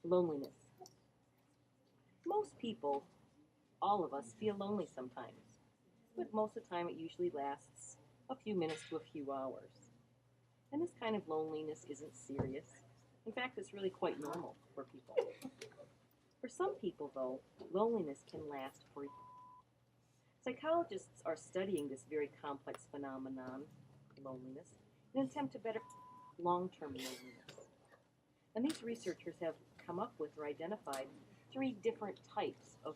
Loneliness. Most people, all of us, feel lonely sometimes, but most of the time it usually lasts a few minutes to a few hours. And this kind of loneliness isn't serious. In fact, it's really quite normal for people. For some people, though, loneliness can last for years. Psychologists are studying this very complex phenomenon, loneliness, in an attempt to better long-term loneliness. And these researchers have come up with or identified three different types of.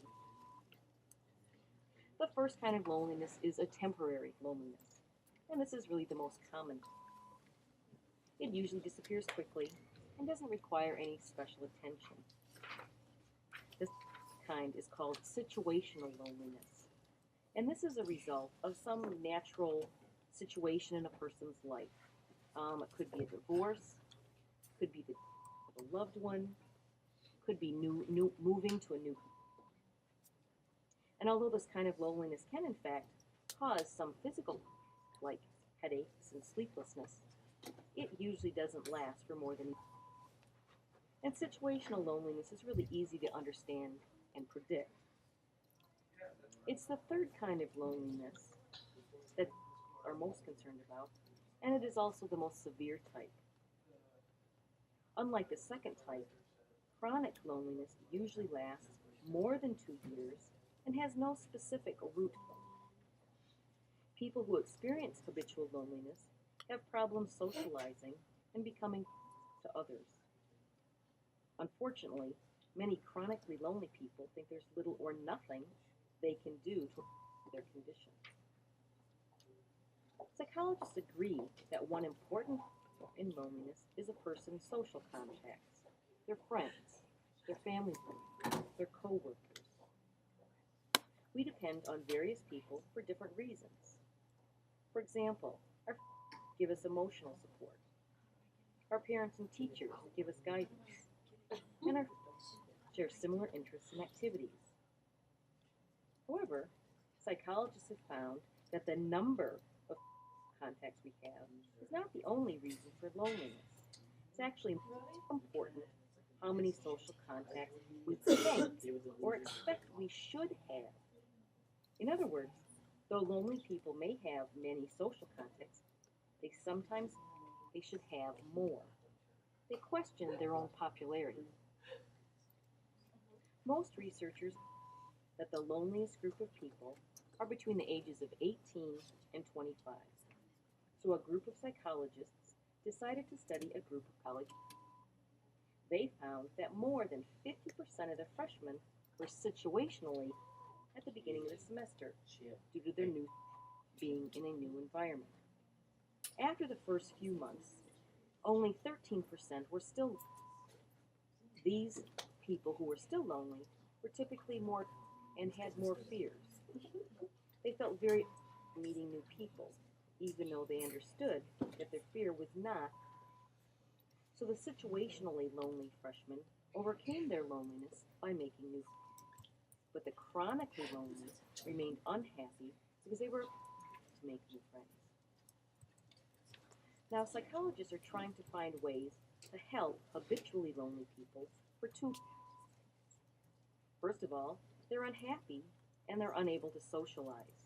The first kind of loneliness is a temporary loneliness, and this is really the most common. It usually disappears quickly and doesn't require any special attention. This kind is called situational loneliness, and this is a result of some natural situation in a person's life. It could be a divorce, could be the loved one, could be moving to a new. And although this kind of loneliness can in fact cause some physical, like headaches and sleeplessness, it usually doesn't last for more than. And situational loneliness is really easy to understand and predict. It's the third kind of loneliness that are most concerned about, and it is also the most severe type. Unlike the second type, chronic loneliness usually lasts more than 2 years and has no specific root. People who experience habitual loneliness have problems socializing and becoming to others. Unfortunately, many chronically lonely people think there's little or nothing they can do to their condition. Psychologists agree that one important factor in loneliness is a person's social contacts, their friends, their family members, their co-workers. We depend on various people for different reasons. For example, our friends give us emotional support. Our parents and teachers give us guidance. And our friends share similar interests and activities. However, psychologists have found that the number of contacts we have is not the only reason for loneliness. It's actually more important how many social contacts we think or expect we should have. In other words, though lonely people may have many social contacts, they sometimes they should have more. They question their own popularity. Most researchers that the loneliest group of people are between the ages of 18 and 25. So a group of psychologists decided to study a group of college. They found that more than 50% of the freshmen were situationally at the beginning of the semester due to their new being in a new environment. After the first few months, only 13% were still. These people who were still lonely were typically more and had more fears. They felt very meeting new people, even though they understood that their fear was not. So the situationally lonely freshmen overcame their loneliness by making new friends. But the chronically lonely remained unhappy because they were to make new friends. Now, psychologists are trying to find ways to help habitually lonely people for two. First of all, they're unhappy and they're unable to socialize.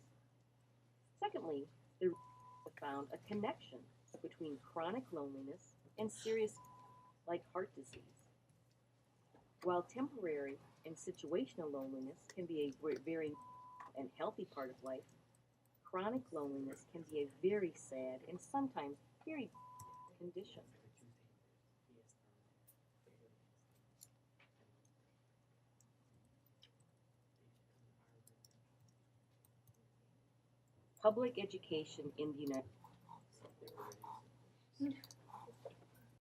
Secondly, they have found a connection between chronic loneliness and serious like heart disease. While temporary and situational loneliness can be a very and healthy part of life, chronic loneliness can be a very sad and sometimes very condition. Public education in the United States.